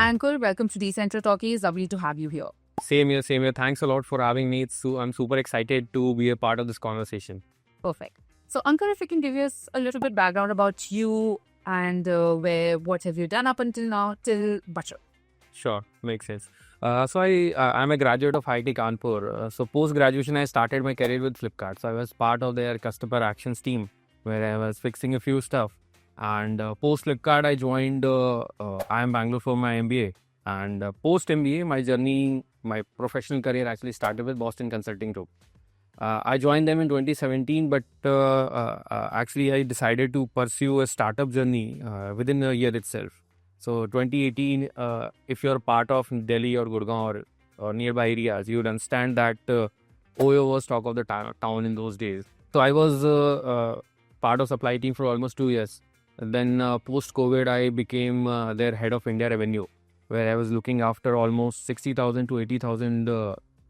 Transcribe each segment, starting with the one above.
Hi, Ankur. Welcome to Decentro Talkies. Lovely to have you here. Same here, same here. Thanks a lot for having me. I'm super excited to be a part of this conversation. Perfect. So, Ankur, if you can give us a little bit background about you and what have you done up until now, till Bachatt. Sure, makes sense. I'm a graduate of IIT Kanpur. So post graduation, I started my career with Flipkart. So I was part of their customer actions team where I was fixing a few stuff. And post Flipkart, I joined IIM Bangalore for my MBA. And post MBA, my professional career actually started with Boston Consulting Group. I joined them in 2017, but actually I decided to pursue a startup journey within a year itself. So 2018, if you're part of Delhi or Gurgaon or nearby areas, you would understand that Oyo was talk of the town in those days. So I was part of supply team for almost 2 years. Then post-COVID, I became their head of India revenue, where I was looking after almost 60,000 to 80,000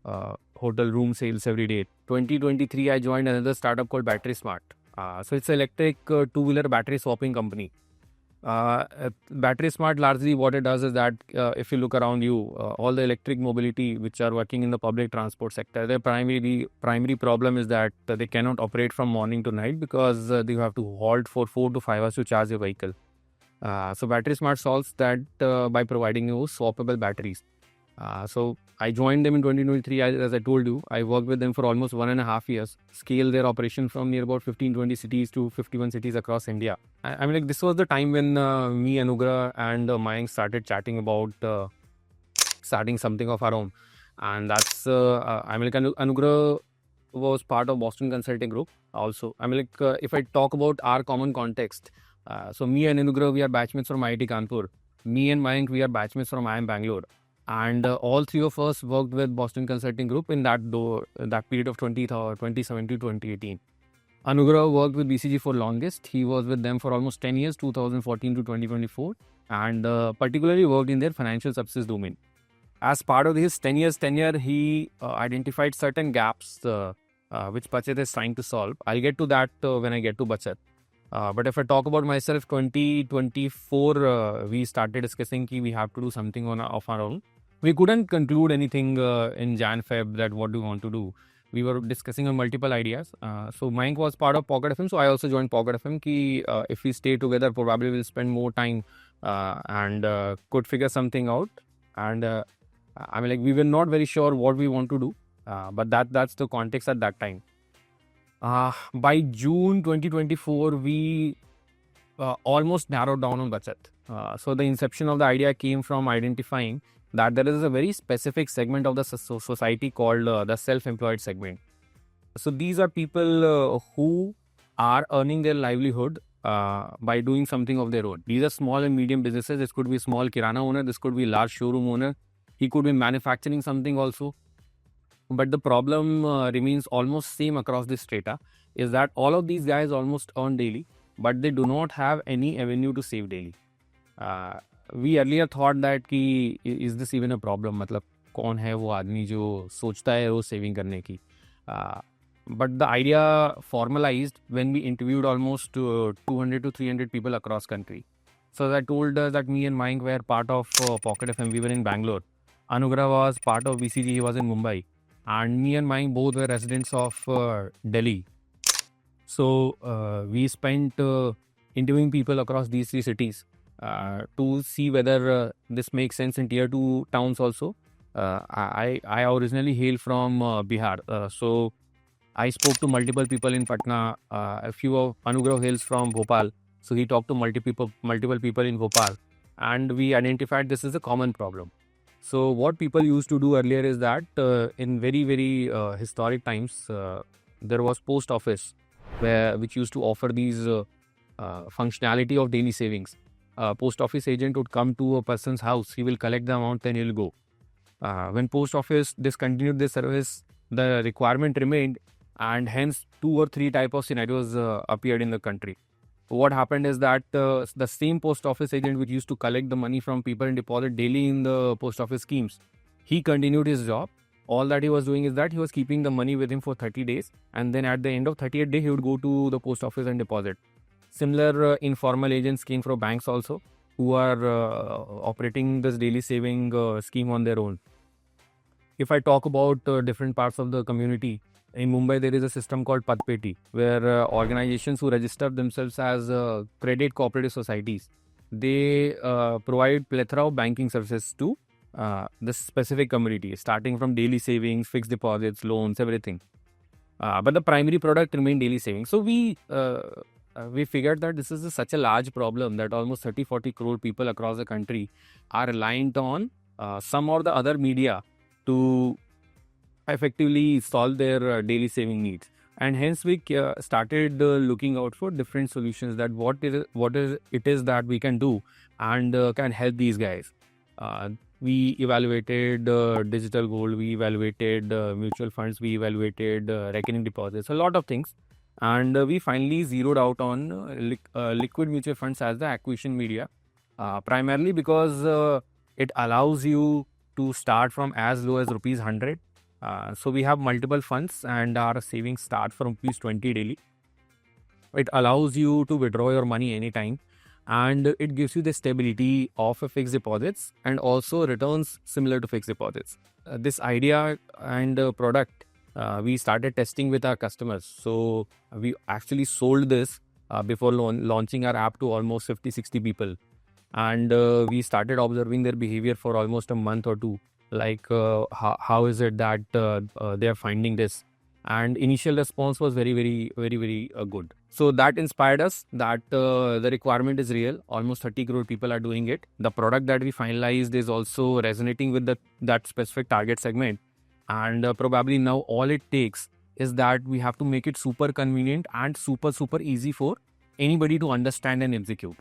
hotel room sales every day. 2023, I joined another startup called Battery Smart. So it's an electric two-wheeler battery swapping company. Battery Smart, largely what it does is that if you look around you, all the electric mobility which are working in the public transport sector, their primary problem is that they cannot operate from morning to night because they have to halt for 4 to 5 hours to charge your vehicle. So Battery Smart solves that by providing you swappable batteries. So I joined them in 2023, as I told you. I worked with them for almost 1.5 years, scaled their operation from near about 15-20 cities to 51 cities across India. I mean, like, this was the time when me, Anugra and Mayank started chatting about starting something of our own. And that's, Anugra was part of Boston Consulting Group also. If I talk about our common context, so me and Anugra, we are batchmates from IIT Kanpur. Me and Mayank, we are batchmates from IIM Bangalore. And all three of us worked with Boston Consulting Group in that period of 2017 to 2018. Anugrah worked with BCG for longest. He was with them for almost 10 years, 2014 to 2024, and particularly worked in their financial services domain. As part of his 10 years tenure, he identified certain gaps which Bachatt is trying to solve. I'll get to that when I get to Bachatt. But if I talk about myself, 2024, we started discussing that we have to do something of our own. We couldn't conclude anything in Jan-Feb that what do we want to do. We were discussing on multiple ideas. So Mayank was part of Pocket FM, so I also joined Pocket FM. If we stay together, probably we'll spend more time and could figure something out. And we were not very sure what we want to do, but that's the context at that time. By June 2024, we almost narrowed down on Bachatt. So the inception of the idea came from identifying that there is a very specific segment of the society called the self-employed segment. So these are people who are earning their livelihood by doing something of their own. These are small and medium businesses. This could be small kirana owner. This could be large showroom owner. He could be manufacturing something also. But the problem remains almost same across this strata, is that all of these guys almost earn daily, but they do not have any avenue to save daily. We earlier thought that is this even a problem? मतलब कौन है वो आदमी जो सोचता है रोज saving करने की? But the idea formalized when we interviewed almost 200 to 300 people across country. So I told us that me and Mayank were part of Pocket FM. We were in Bangalore. Anugrah was part of BCG. He was in Mumbai. And me and Mayank both were residents of Delhi. So we spent interviewing people across these three cities to see whether this makes sense in tier 2 towns also. I originally hail from Bihar. So I spoke to multiple people in Patna. A few of Anugrah hails from Bhopal. So he talked to multiple people in Bhopal. And we identified this is a common problem. So what people used to do earlier is that in very, very historic times, there was post office which used to offer these functionality of daily savings. Post office agent would come to a person's house, he will collect the amount, then he'll go. When post office discontinued this service, the requirement remained, and hence 2 or 3 type of scenarios appeared in the country. What happened is that the same post office agent which used to collect the money from people and deposit daily in the post office schemes, he continued his job. All that he was doing is that he was keeping the money with him for 30 days, and then at the end of 30th day, he would go to the post office and deposit. Similar informal agents came from banks also. who are operating this daily saving scheme on their own. If I talk about different parts of the community, in Mumbai there is a system called Padpeti, where organizations who register themselves as credit cooperative societies, they provide plethora of banking services to this specific community, starting from daily savings, fixed deposits, loans, everything. But the primary product remained daily savings. So we figured that this is such a large problem that almost 30-40 crore people across the country are reliant on some or the other media to effectively solve their daily saving needs. And hence we started looking out for different solutions, that what it is that we can do and can help these guys. We evaluated digital gold, we evaluated mutual funds, we evaluated reckoning deposits, a lot of things. And we finally zeroed out on liquid mutual funds as the acquisition media, primarily because it allows you to start from as low as rupees 100. So we have multiple funds and our savings start from rupees 20 daily. It allows you to withdraw your money anytime, and it gives you the stability of a fixed deposits and also returns similar to fixed deposits. This idea and product we started testing with our customers. So we actually sold this before launching our app to almost 50-60 people. And we started observing their behavior for almost a month or two. Like how is it that they are finding this? And initial response was very good. So that inspired us that the requirement is real. Almost 30 crore people are doing it. The product that we finalized is also resonating with that specific target segment. And probably now all it takes is that we have to make it super convenient and super easy for anybody to understand and execute.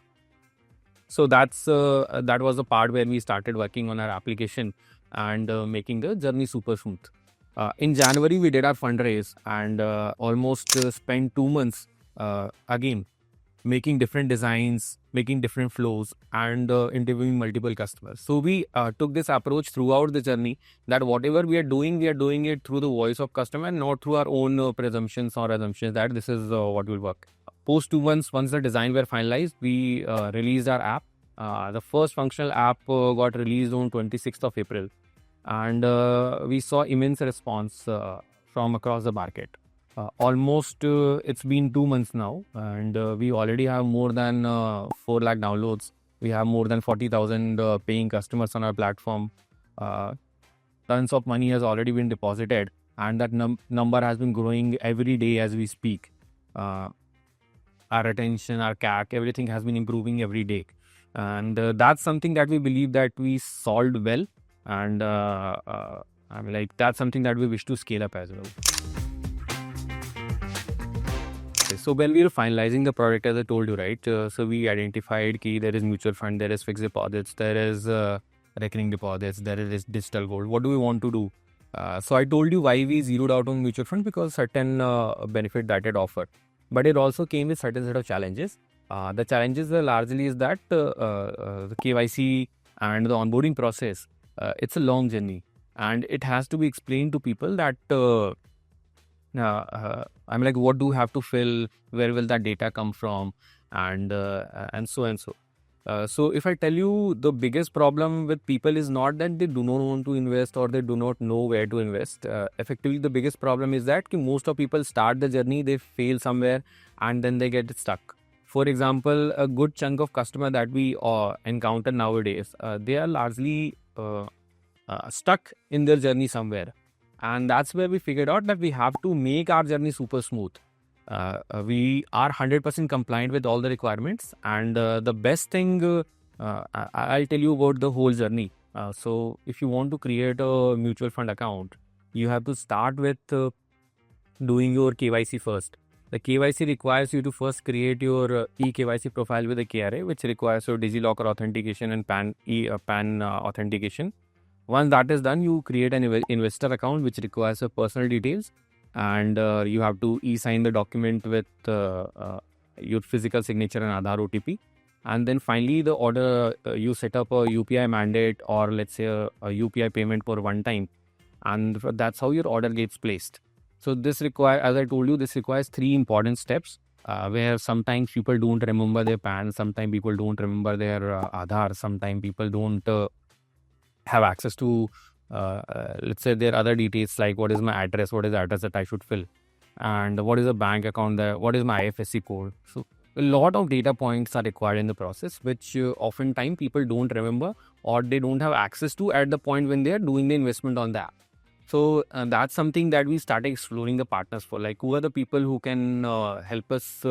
So that was the part where we started working on our application and making the journey super smooth. In January, we did our fundraise and almost spent 2 months again making different designs, making different flows, and interviewing multiple customers. So we took this approach throughout the journey, that whatever we are doing it through the voice of customer and not through our own presumptions or assumptions that this is what will work. Post 2 months, once the design were finalized, we released our app. The first functional app got released on 26th of April. And we saw immense response from across the market. Almost it's been 2 months now, and we already have more than 4 lakh downloads. We have more than 40,000 paying customers on our platform. Tons of money has already been deposited, and that number has been growing every day as we speak. Our retention, our CAC, everything has been improving every day. And that's something that we believe that we solved well. And that's something that we wish to scale up as well. Okay, so when we were finalizing the product, as I told you, right? So we identified key there is mutual fund, there is fixed deposits, there is reckoning deposits, there is digital gold. What do we want to do? So I told you why we zeroed out on mutual fund, because certain benefit that it offered, but it also came with certain set of challenges. The challenges were largely is that the KYC and the onboarding process. It's a long journey, and it has to be explained to people that what do you have to fill, where will that data come from, and so and so. So if I tell you, the biggest problem with people is not that they do not want to invest or they do not know where to invest. Effectively, the biggest problem is that most of people start the journey, they fail somewhere, and then they get stuck. For example, a good chunk of customer that we encounter nowadays, they are largely stuck in their journey somewhere. And that's where we figured out that we have to make our journey super smooth. We are 100% compliant with all the requirements. And the best thing, I'll tell you about the whole journey. So if you want to create a mutual fund account, you have to start with doing your KYC first. The KYC requires you to first create your eKYC profile with a KRA, which requires your DigiLocker authentication and PAN authentication. Once that is done, you create an investor account, which requires your personal details, and you have to e-sign the document with your physical signature and Aadhaar OTP. And then finally, the order, you set up a UPI mandate, or let's say a UPI payment for one time, and that's how your order gets placed. So this requires, as I told you, this requires 3 important steps. where sometimes people don't remember their PAN, sometimes people don't remember their Aadhaar, sometimes people don't have access to, let's say, their other details like what is my address, what is the address that I should fill, and what is a bank account there, what is my IFSC code. So a lot of data points are required in the process, which oftentimes people don't remember or they don't have access to at the point when they are doing the investment on the app. So that's something that we started exploring the partners for. Like, who are the people who can help us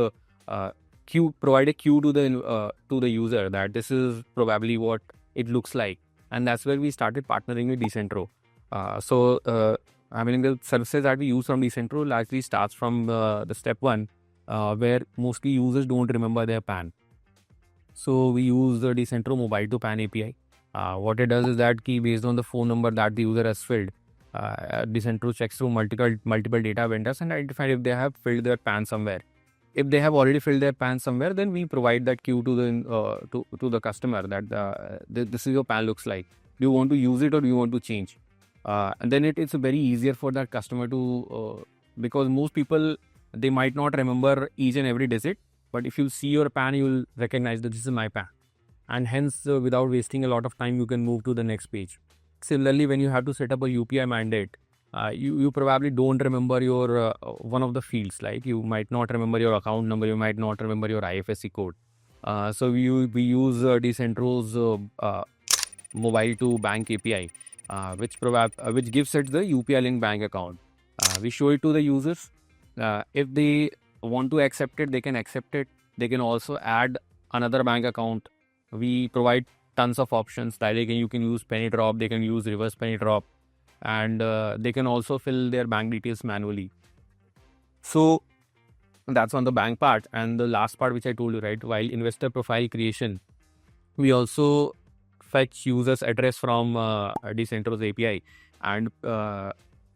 provide a cue to the user that this is probably what it looks like, and that's where we started partnering with Decentro. I mean, the services that we use from Decentro largely starts from the step one, where mostly users don't remember their PAN. So we use the Decentro mobile to PAN API. What it does is that based on the phone number that the user has filled, Decentro checks through multiple data vendors and identify if they have filled their PAN somewhere. If they have already filled their PAN somewhere, then we provide that cue to the customer that this is your PAN looks like. Do you want to use it or do you want to change? And then it's very easier for that customer to because most people, they might not remember each and every digit, but if you see your PAN, you will recognize that this is my PAN, and hence without wasting a lot of time, you can move to the next page. Similarly, when you have to set up a UPI mandate, you probably don't remember your one of the fields. Like, you might not remember your account number, you might not remember your IFSC code. So we use Decentro's mobile to bank API, which gives it the UPI link bank account. We show it to the users. If they want to accept it, they can accept it. They can also add another bank account. We provide tons of options. Like, you can use penny drop, they can use reverse penny drop, and they can also fill their bank details manually. So that's on the bank part. And the last part, which I told you, right, while investor profile creation, we also fetch users address from Decentro's API and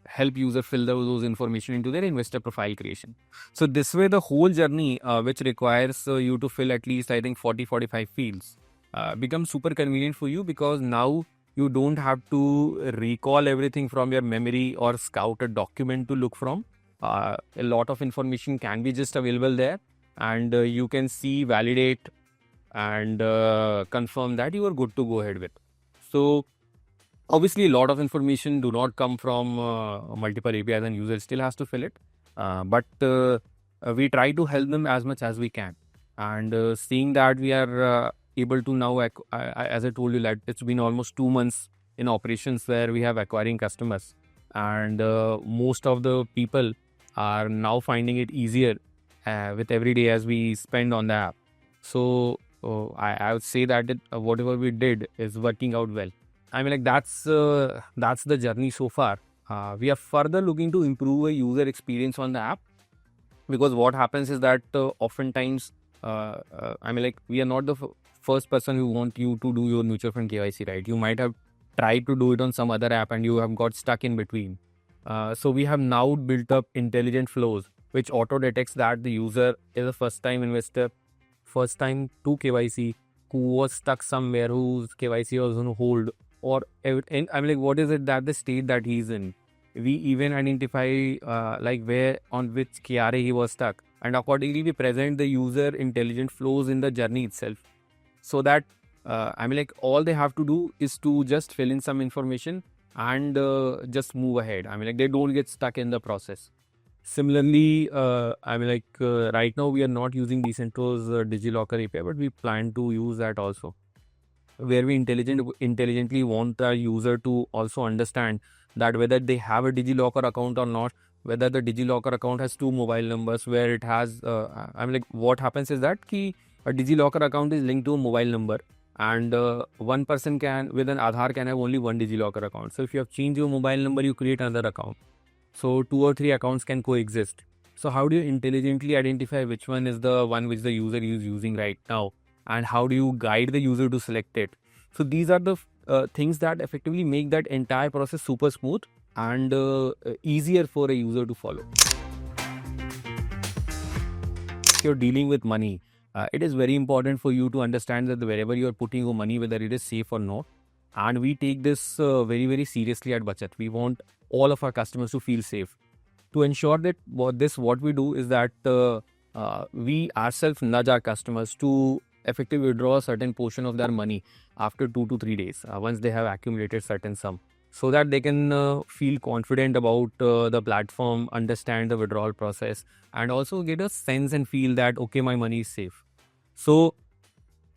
help user fill those information into their investor profile creation. So this way, the whole journey, which requires you to fill at least, I think, 40-45 fields, becomes super convenient for you, because now you don't have to recall everything from your memory or scout a document to look from. A lot of information can be just available there, and you can see, validate, and confirm that you are good to go ahead with. So obviously, a lot of information do not come from multiple APIs, and user still has to fill it. But we try to help them as much as we can. And seeing that we are able to now, as I told you, that it's been almost 2 months in operations where we have acquiring customers, and most of the people are now finding it easier with every day as we spend on the app. So I would say that whatever we did is working out well. I mean, like, that's the journey so far. We are further looking to improve a user experience on the app, because what happens is that oftentimes, I mean, like, we are not the first person who want you to do your mutual fund KYC, right? You might have tried to do it on some other app and you have got stuck in between. So we have now built up intelligent flows which auto detects that the user is a first time investor, first time to KYC, who was stuck somewhere, whose KYC was on hold, or I mean, like, what is it that the state that he's in. We even identify like where on which KRA he was stuck, and accordingly we present the user intelligent flows in the journey itself, so that I mean, like, all they have to do is to just fill in some information and just move ahead. I mean, like, they don't get stuck in the process. Similarly, I mean, like, right now we are not using Decentro's DigiLocker API, but we plan to use that also, where we intelligently want the user to also understand that whether they have a DigiLocker account or not, whether the DigiLocker account has 2 mobile numbers, where it has, I mean, like, what happens is that a DigiLocker account is linked to a mobile number, and one person with an Aadhaar can have only one DigiLocker account. So if you have changed your mobile number, you create another account. So 2 or 3 accounts can coexist. So how do you intelligently identify which one is the one which the user is using right now? And how do you guide the user to select it? So these are the things that effectively make that entire process super smooth and easier for a user to follow. If you're dealing with money, it is very important for you to understand that wherever you are putting your money, whether it is safe or not. And we take this very, very seriously at Bachatt. We want all of our customers to feel safe. To ensure that what we do is that we ourselves nudge our customers to effectively withdraw a certain portion of their money after 2 to 3 days once they have accumulated certain sum, so that they can feel confident about the platform, understand the withdrawal process, and also get a sense and feel that okay, my money is safe. So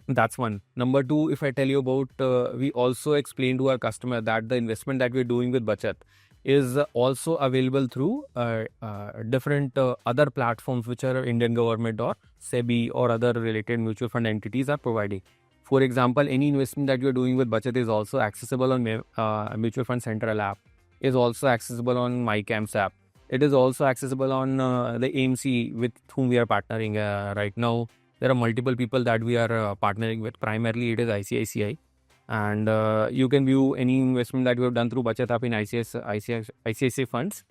that's one. Number two, if I tell you about, we also explain to our customer that the investment that we're doing with Bachatt is also available through different other platforms which are Indian government or SEBI or other related mutual fund entities are providing. For example, any investment that you're doing with Bachatt is also accessible on Mutual Fund Central app, is also accessible on MyCamps app. It is also accessible on the AMC with whom we are partnering right now. There are multiple people that we are partnering with. Primarily, it is ICICI. And you can view any investment that you have done through Bachatt app in ICICI funds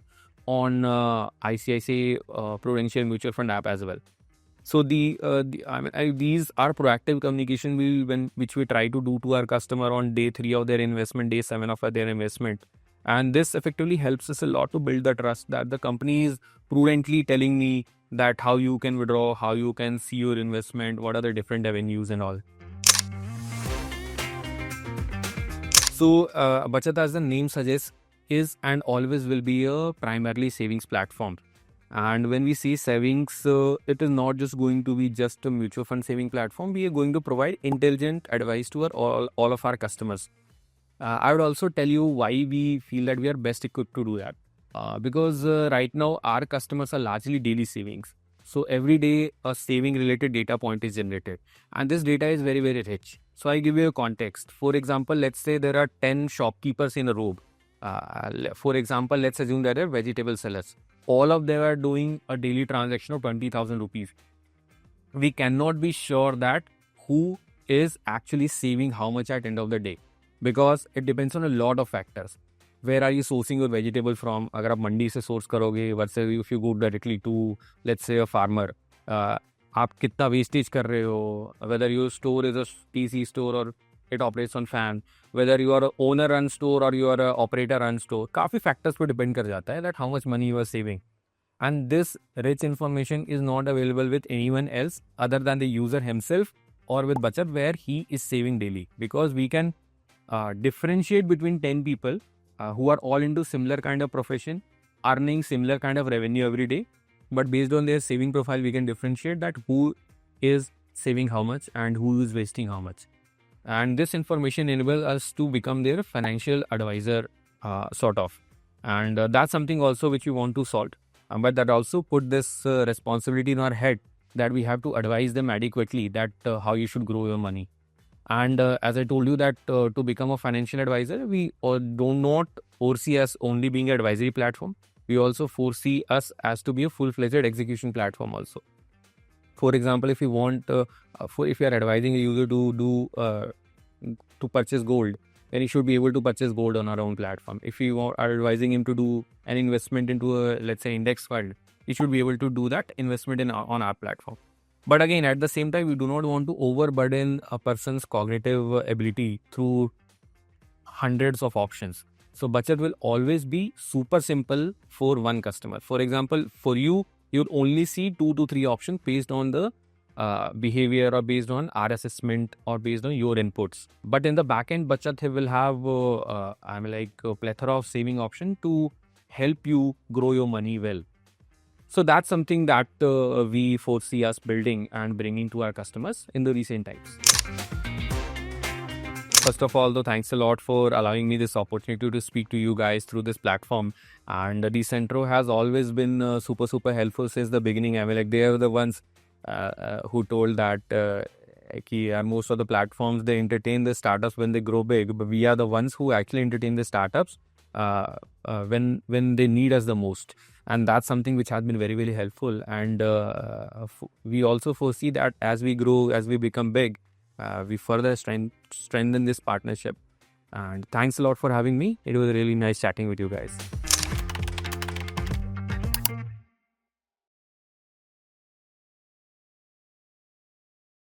on ICICI Prudential Mutual Fund app as well. So these are proactive communication which we try to do to our customer on day 3 of their investment, day 7 of their investment. And this effectively helps us a lot to build the trust that the company is prudently telling me that how you can withdraw, how you can see your investment, what are the different avenues and all. So Bachatt, as the name suggests, is and always will be a primarily savings platform. And when we say savings, it is not just going to be just a mutual fund saving platform. We are going to provide intelligent advice to all of our customers. I would also tell you why we feel that we are best equipped to do that. Because right now our customers are largely daily savings. So every day a saving related data point is generated. And this data is very, very rich. So I give you a context. For example, let's say there are 10 shopkeepers in a row. For example, let's assume that they are vegetable sellers. All of them are doing a daily transaction of 20,000 rupees. We cannot be sure that who is actually saving how much at the end of the day, because it depends on a lot of factors. Where are you sourcing your vegetable from? अगर आप मंडी से source करोगे, versus if you go directly to, let's say, a farmer, आप कितना wastage कर रहे हो? Whether your store is a TC store or it operates on fan, whether you are a owner run store or you are a operator run store, काफी factors पे depend कर जाता है that how much money you are saving. And this rich information is not available with anyone else other than the user himself or with Bachatt, where he is saving daily, because we can differentiate between 10 people who are all into similar kind of profession, earning similar kind of revenue every day, but based on their saving profile, we can differentiate that who is saving how much and who is wasting how much. And this information enables us to become their financial advisor, sort of. And that's something also which we want to solve. But that also put this responsibility in our head that we have to advise them adequately that how you should grow your money. And as I told you that to become a financial advisor, we do not foresee us only being an advisory platform. We also foresee us as to be a full-fledged execution platform also. For example, if you want, if you are advising a user to purchase gold, then he should be able to purchase gold on our own platform. If you are advising him to do an investment into a, let's say, index fund, he should be able to do that investment on our platform. But again, at the same time, we do not want to overburden a person's cognitive ability through hundreds of options. So Bachatt will always be super simple for one customer. For example, for you, you'll only see 2 to 3 options based on the behavior or based on our assessment or based on your inputs. But in the backend, Bachatt will have a plethora of saving option to help you grow your money well. So that's something that we foresee us building and bringing to our customers in the recent times. First of all, though, thanks a lot for allowing me this opportunity to speak to you guys through this platform. And Decentro has always been super helpful since the beginning. They are the ones who told that most of the platforms, they entertain the startups when they grow big, but we are the ones who actually entertain the startups when they need us the most. And that's something which has been very helpful. And we also foresee that as we grow, as we become big, we further strengthen this partnership. And thanks a lot for having me. It was really nice chatting with you guys.